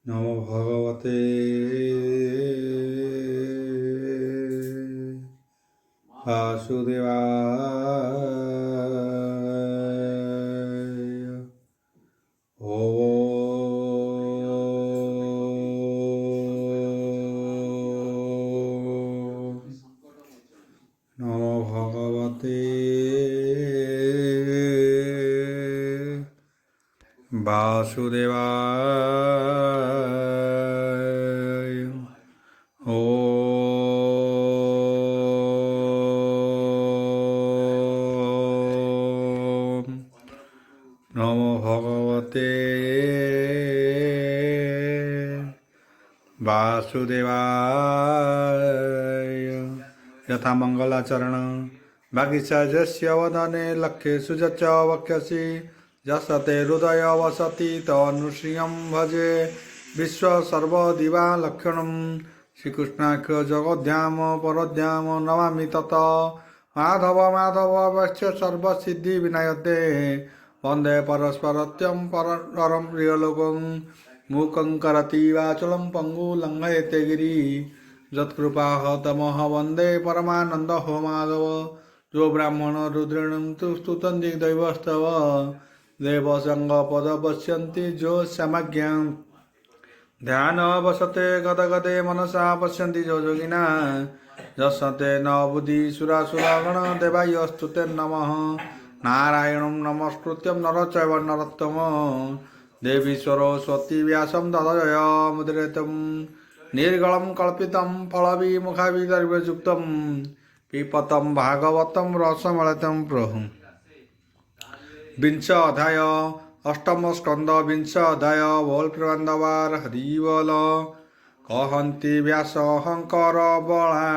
নমো ভগবতে বাসুদেবায়। নমো ভগবতে বাসুদেবায়। নমো ভগবতে वासुदेवाय। यथा मंगलाचरण भागीसा वदने लक्ष्येषु च वक्ष्यसि यशते हृदय वसति तनुश्रियं भजे विश्व सर्वदिवा लक्षणं श्रीकृष्णाख्य जगद्धाम परधाम नमामि तत माधव माधव वश्य सर्वसिद्धि विनायते वंदे परस्परत्यं परं प्रियलोकं मूकं करति वाचलं पंगु लंघयते गिरि यत्कृपाः तमः वन्दे परमानंद हो माधव। जो ब्राह्मण रुद्रेण तु स्तुतन्ति दैवस्तव देवसंग पद पश्यन्ति जो समज्ञां ध्यान वसते गदगदे मनसा पश्यन्ति जो योगिना यस्ते न बुद्धि सुरासुरगण देवायस्तुते नमः। नारायणं नमस्कृत्यं नरचैव नरोत्तमं देवी सरस्वती व्यासं तदय मुद्रितं निर्गलं कल्पितं फलविमुखाभिर्युक्तं पिपतं भागवतं रसमलितं प्रभु। विंश अध्याय अष्टम स्कंद विंश अध्याय बोल प्रबंधवार हरिबल। कहन्ति व्यास हंकर बला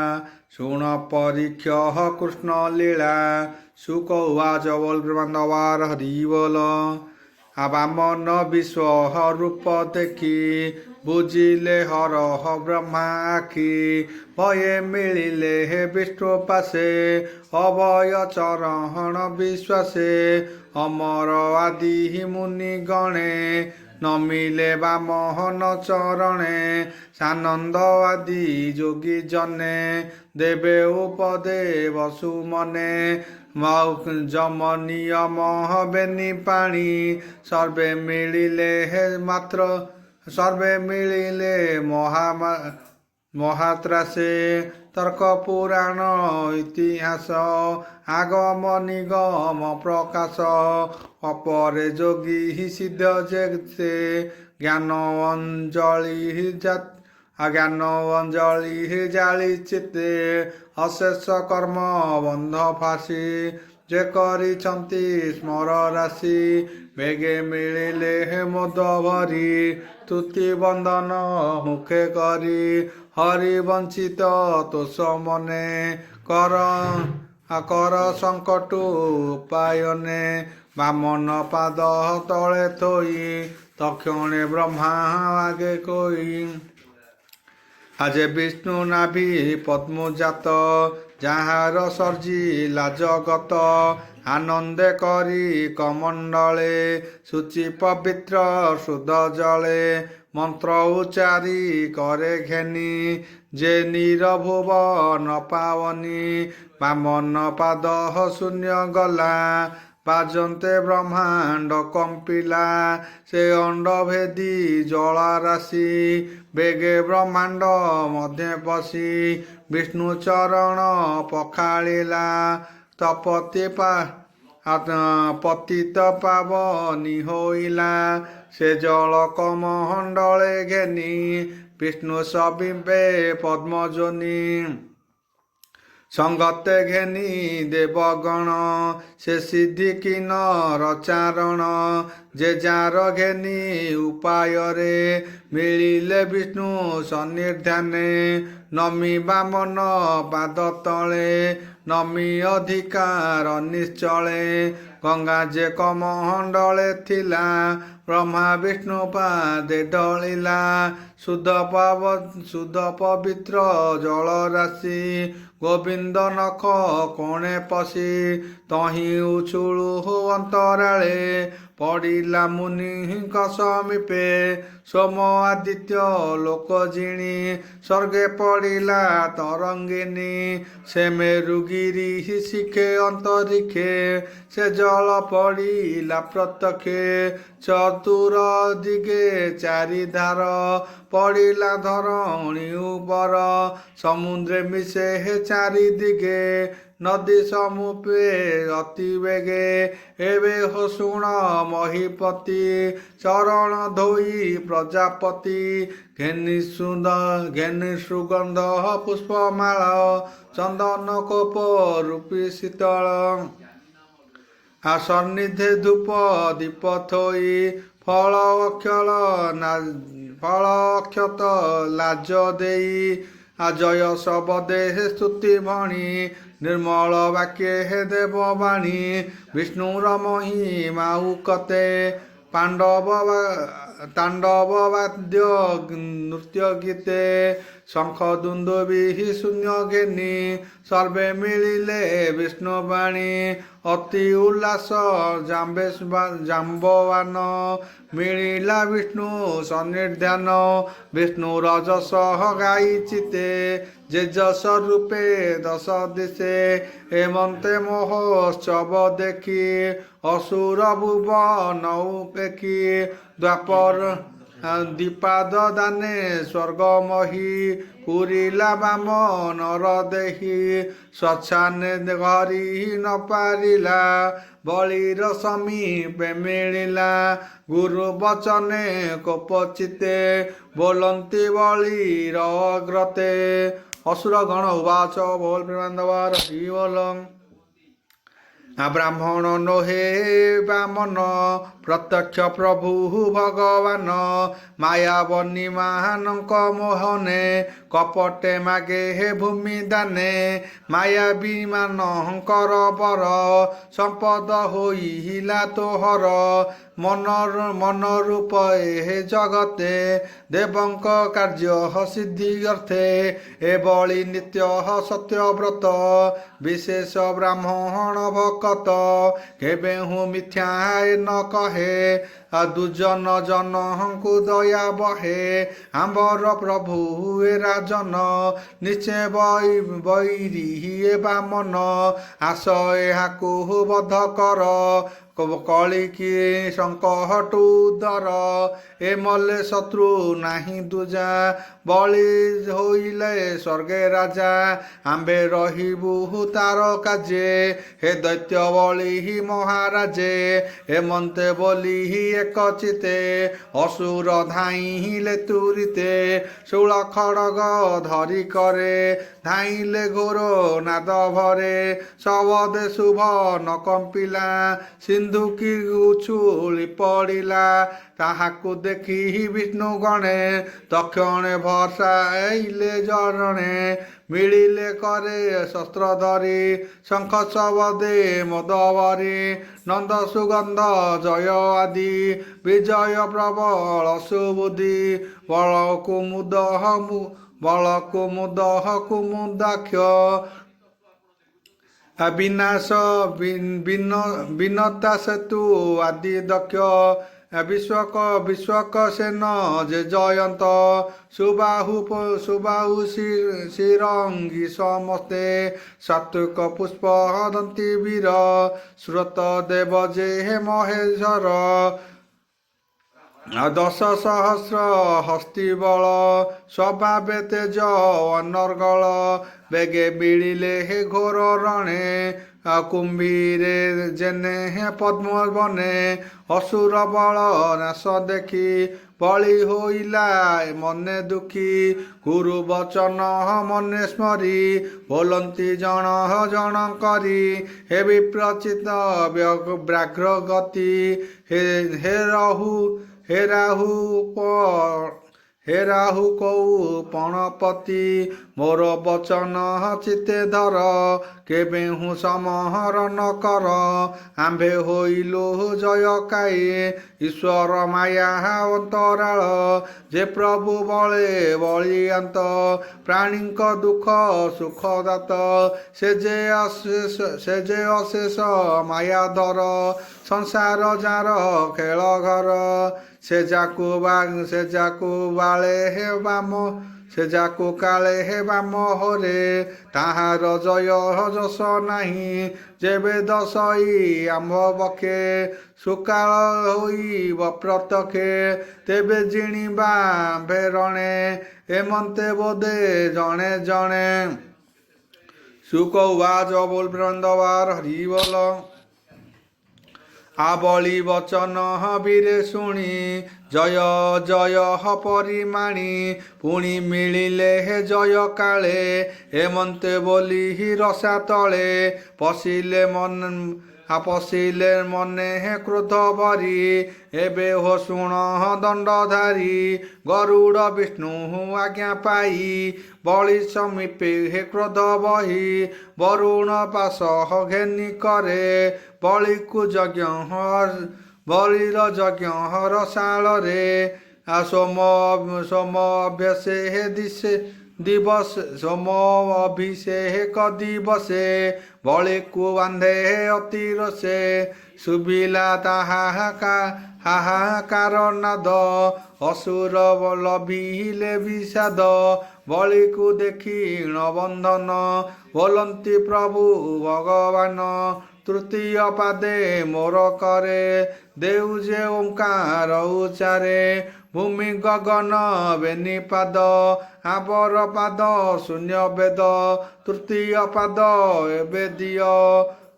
शुण परीक्ष कृष्ण लीला शुक उवाच बोल प्रबंधवार हरिबल। आबामन विश्व रूप देखी बुझिले हर ब्रह्मा आखि भये मिलिले हे विष्णु पासे अभय चरण विश्वासे अमर आदि मुनि गणे नमिले बामहन चरणे सानंद आदि योगी जने देवे उपदे वसुमने जमनियम हबेनि पाणी सर्वे मिलिले हे मात्र सर्वे मिलिले महात्रासे तर्क पुराण इतिहास आगम निगम प्रकाश अपरे जोगी ही सिद्ध जगते ज्ञान अंजलि जाली चित्ते अशेष कर्म बंध फासी जे करिछन्ति स्मर राशि बेगे मिलिले हे मोद भरी तुति बंदन मुखे करी हरि वंचित तोष मने कर आकर संकट उपायने बामन पाद तले थोई तक्षणे ब्रह्मा आगे कोई आज विष्णु नाभि पद्मजात ଯାହାର ସର୍ଜିଲା ଜଗତ ଆନନ୍ଦେ କରି କମଣ୍ଡଳେ ସୂଚି ପବିତ୍ର ସୁଧ ଜଳେ ମନ୍ତ୍ର ଉଚ୍ଚାରି କରେ ଘେନି ଯେ ନିରଭୁବନ ପାବନି ବାମନ ପାଦ ଶୂନ୍ୟ ଗଲା ବାଜନ୍ତେ ବ୍ରହ୍ମାଣ୍ଡ କମ୍ପିଲା ସେ ଅଣ୍ଡ ଭେଦି ଜଳ ରାଶି ବେଗେ ବ୍ରହ୍ମାଣ୍ଡ ମଧ୍ୟ ପଶି ବିଷ୍ଣୁ ଚରଣ ପଖାଳିଲା ପତିତ ପାବନି ହୋଇଲା ସେ ଜଳ କମଣ୍ଡଳେ ଘେନି ବିଷ୍ଣୁ ସବିମ୍ବେ ପଦ୍ମଜୋନି संगते घेनी देवगण से सिद्धि किन्नर चारण जे जार घेनी उपाय रे मिलिले विष्णु सन्निधाने नमी बामन पाद तले नमी अधिकार निश्चले ଗଙ୍ଗା ଯେ କମଣ୍ଡଳେ ଥିଲା ବ୍ରହ୍ମା ବିଷ୍ଣୁ ପାଦେ ଢଳିଲା ଶୁଦ୍ଧ ପବିତ୍ର ଜଳ ରାଶି ଗୋବିନ୍ଦ ନଖ କୋଣେ ପଶି ତହିଁ ଉଛୁଳୁ ଅନ୍ତରାଳେ ପଡ଼ିଲା ମୁନିଙ୍କ ସମୀପେ ସୋମ ଆଦିତ୍ୟ ଲୋକ ଜିଣି ସ୍ୱର୍ଗେ ପଡ଼ିଲା ତରଙ୍ଗିନୀ ସେ ମେରୁଗିରି ଶିଖେ ଅନ୍ତରିକ୍ଷେ ସେ ଜଳ ପଡ଼ିଲା ପ୍ରତ୍ୟକ୍ଷେ ଚତୁର ଦିଗେ ଚାରିଧାର ପଡ଼ିଲା ଧରଣୀ ଉପର ସମୁଦ୍ରେ ମିଶେ ଚାରି ଦିଗେ ନଦୀ ସମୂପେ ଅତି ବେଗେ ଏବେ ହୋ ଶୁଣ ମହିପତି ଚରଣ ଧୋଇ ପ୍ରଜାପତି ଘେନି ସୁଗନ୍ଧ ପୁଷ୍ପମାଳ ଚନ୍ଦନ କୋପ ରୂପୀ ଶୀତଳ ସନ୍ନିଧେ ଧୂପ ଦୀପ ଥୋଇ ଫଳ ଅକ୍ଷତ ଲାଜ ଦେଇ ଜୟ ଶବଦେ ସ୍ତୁତି ଭଣି ନିର୍ମଳ ବାକ୍ୟ ହେ ଦେବବାଣୀ ବିଷ୍ଣୁର ମହିମା ଉକତେ ତାଣ୍ଡବ ବାଦ୍ୟ ନୃତ୍ୟ ଗୀତେ ଶଙ୍ଖ ଦୁନ୍ଦୁବି ଶୂନ୍ୟ ଘେନି ସର୍ବେ ମିଳିଲେ ବିଷ୍ଣୁବାଣୀ ଅତି ଉଲ୍ଲାସ ଜାମ୍ବବାନ ମିଳିଲା ବିଷ୍ଣୁ ସନ୍ନିଧାନ ବିଷ୍ଣୁ ରଜସ ଗାଇ ଚିତେ ଯେଜସ ରୂପେ ଦଶ ଦିଶେ ଏମନ୍ତେ ମହୋତ୍ସବ ଦେଖି ଅସୁର ଭୁବନ ଉପେକ୍ଷୀ ଦ୍ୱାପର ଦ୍ୱିପାଦ ଦାନେ ସ୍ୱର୍ଗମହୀ ପୁରିଲା ବାମନର ଦେହି ସ୍ୱଚ୍ଛାନେ ଘରି ନ ପାରିଲା ବଳିର ସମୀପେ ମିଳିଲା ଗୁରୁ ବଚନେ କୋପଚିତେ ବୋଲନ୍ତି ବଳିର ଅଗ୍ରତେ ଅସୁର ଗଣ ଉବାଚ ବୋଲ ପ୍ରେମାନନ୍ଦବାର ବୋଲ ବ୍ରାହ୍ମଣ ନୋହେ ବାମନ ପ୍ରତ୍ୟକ୍ଷ ପ୍ରଭୁ ଭଗବାନ ମାୟାବନୀ ମାନଙ୍କ ମୋହନେ କପଟେ ମାଗେ ହେ ଭୂମି ଦାନେ ମାୟାବୀ ମାନଙ୍କର ବର ସମ୍ପଦ ହୋଇଲା ତୋହର ମନ ରୂପ ଏ ଜଗତେ ଦେବଙ୍କ କାର୍ଯ୍ୟ ସିଦ୍ଧି ଅର୍ଥେ ଏଭଳି ନିତ୍ୟ ସତ୍ୟବ୍ରତ ବିଶେଷ ବ୍ରାହ୍ମଣ ଭକତ କେବେ ହୁଁ ମିଥ୍ୟା ନ କହେ ଦୁଜନ ଜନଙ୍କୁ ଦୟା ବହେ ଆମ୍ବର ପ୍ରଭୁ ଏ ରାଜନ ନିଶ୍ଚୟ ବୈରୀ ଏ ବାମନ ଆସ ଏହାକୁ ବଧ କର କଳିକି ସଂକଟ ଉଦର ଏ ମଲେ ଶତ୍ରୁ ନାହିଁ ଦୁଜା ବଳି ହୋଇଲେ ସ୍ୱର୍ଗେ ରାଜା ଆମ୍ଭେ ରହିବୁ ତାର କାଜେ ହେ ଦୈତ୍ୟ ବଳି ମହାରାଜେ ଏମନ୍ତେ ବୋଲି ଏକ ଚିତେ ଅସୁର ଧାଇଁଲେ ତୁରିତେ ଶୂଳ ଖଡ଼ଗ ଧରି କରେ ଧାଇଁଲେ ଘୋର ନାଦ ଭରେ ଶବଦେ ଶୁଭ ନ କମ୍ପିଲା ସିନ୍ଧୁ କି ଉଛୁଳି ପଡ଼ିଲା ତାହାକୁ ଦେଖି ବିଷ୍ଣୁ ଗଣେ ତକ୍ଷଣେ ଭସାଇଲେ ଜଣେ ମିଳିଲେ କରେ ଶସ୍ତ୍ର ଧରି ଶଙ୍ଖ ଶବଦେ ମଦବରି ନନ୍ଦ ସୁଗନ୍ଧ ଜୟ ଆଦି ବିଜୟ ପ୍ରବଳ ସୁବୁଦ୍ଧି ବଳ କୁମୁଦ କୁମୁଦାକ୍ଷ ବିନାଶ ବିନତା ସେତୁ ଆଦି ଦକ୍ଷ ବିଶ୍ୱକ ସେନ ଯେ ଜୟନ୍ତ ସୁବାହୁ ଶିରଙ୍ଗୀ ସମସ୍ତେ ସାତ୍ୱିକ ପୁଷ୍ପ ଦନ୍ତି ବୀର ଶ୍ରୋତ ଦେବ ଯେ ମହେଶ୍ୱର 10,000 ହସ୍ତି ବଳ ସ୍ୱଭାବେ ତେଜ ଅନର୍ଗଳ ବେଗେ ମିଳିଲେ ହେ ଘୋର ରଣେ କୁମ୍ଭୀରେ ଜେନେ ହେ ପଦ୍ମ ବନେ ଅସୁର ବଳ ନାଶ ଦେଖି ବଳି ହୋଇଲା ମନେ ଦୁଃଖୀ ଗୁରୁ ବଚନ ମନେ ସ୍ମରି ବୋଲନ୍ତି ଜଣ କରି ହେ ବିପ୍ରଚିତ ବ୍ୟାଘ୍ର ଗତି ହେ ରାହୁ हे राहु कौ पणपति मोर बचन चिते धर केबे हूँ समहरण कर आम्भे होइलु जय काये ईश्वर माया अंतराल जे प्रभु बळे बलियांत प्राणीक दुख सुख दात से जे अशेष माया धर संसार जार खेल घर से जाकु बाळे हे बाम से जाकु काले हे बाम हरे ताहार जय जस नाही जेबे दसई आम बखे सुकाल होई प्रत्यखे तेबे जिणिबा भेरणे एमंते बोधे जणे जणे सुकौवाच बोल बृंदवार हरि बोल आबली वचन बीरे शुणी जय जय परिमाणी पुणी मिलिले हे जय काले एमंते बोली रसा तले पशिले मने हे क्रोध भरी एबे हो शुण दंडधारी गरुड़ विष्णु आज्ञा पाई बलि समीपे हे क्रोध बही वरुण पास घेनी करे बलि को यज्ञ बलिर यज्ञ रसाल रे सोम अभ्यसे हे दिशे दिवस सोम अभिषेक दिवसे बलि को बांधे अतिर से सुबिला हाहाकार नाद असुर लभिले विषाद बलि को देखी बंधन बोलंती प्रभु भगवान तृतीय पादे मोर करे देउ जे ओंकार उच्चारे भूमि गगन बेनिपाद आबर पाद शून्य वेद तृतीय पाद एबे दिय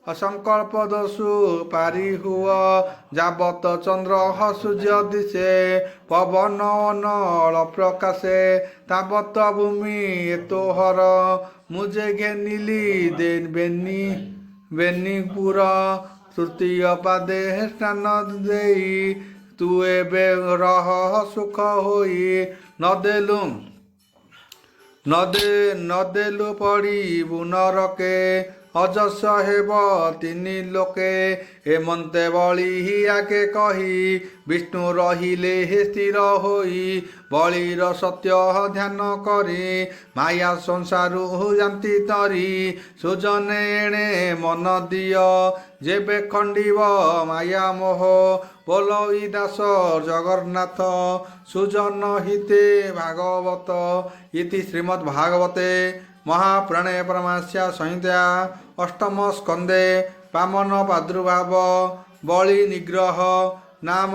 असंकल्प दोषु पारी हुआ जाबत चंद्र सूर्य दिशे पवन नल प्रकाशे ताबत भूमि तोहर मुझे घेनिली देन बेनीपुर तृतीय पादे स्नान देई तू एबे रह सुख होई नदेलु पड़िबु नरके अजस हेब तिनि लोके एमंते बलि आगे कही विष्णु रहिले हे स्थिर होई बलिर सत्य ध्यान करी माया संसारु जानती तरी सुजने एणे मन दिय जेबे खंडिब माया मोह बोलई दास जगन्नाथ सुजन हिते भागवत इति श्रीमद्भागवते महाप्राणे परमास्या संहिता अष्टम स्कंदे वामन प्रादुर्भाव बलि निग्रह नाम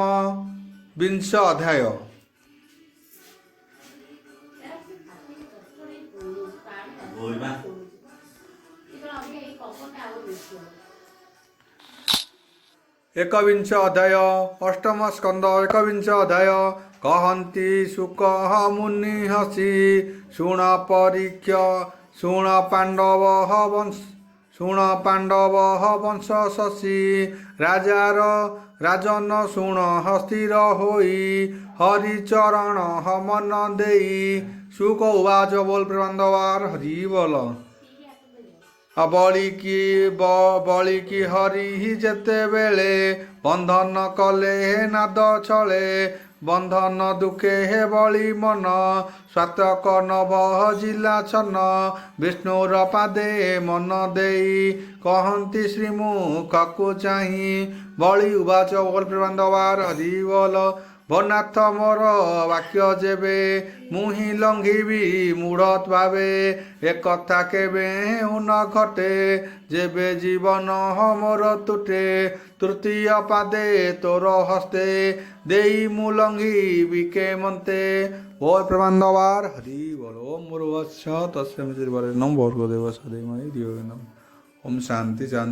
20 अध्याय। एकविंश अध्याय अष्टम स्कंद एकविंश अध्याय कहन्ति शुक मुनि हसी शुण परीक्ष शुण पांडव वंश शशी राजन शुण स्थिर होई हरिचरण मन देई शुक उवाच बोल प्रबंधवार हरि बोल बलि की हरि जेते बेले बंधन कले हे नाद छले बंधन दुखे हे बलि मन स्वातक नभ जिला छन विष्णुर पादे मन देई कहन्ति श्रीमुख को चाही बलि उवाच बोल प्रबंधवार हरि बोल भनाथ मोर वाक्य जेबे मुहि लंघिबी मूढ़ भावे एक कथा केबे न घटे जेबे जीवन मोर तुटे तृतीय पादे तोर हस्ते देई मु लंघिबी के मन्ते ओ प्रबंधवार हरि बोल ओम मुरुवत्स तस्य नम भर्गो देव सदैव ओम शांति शांति।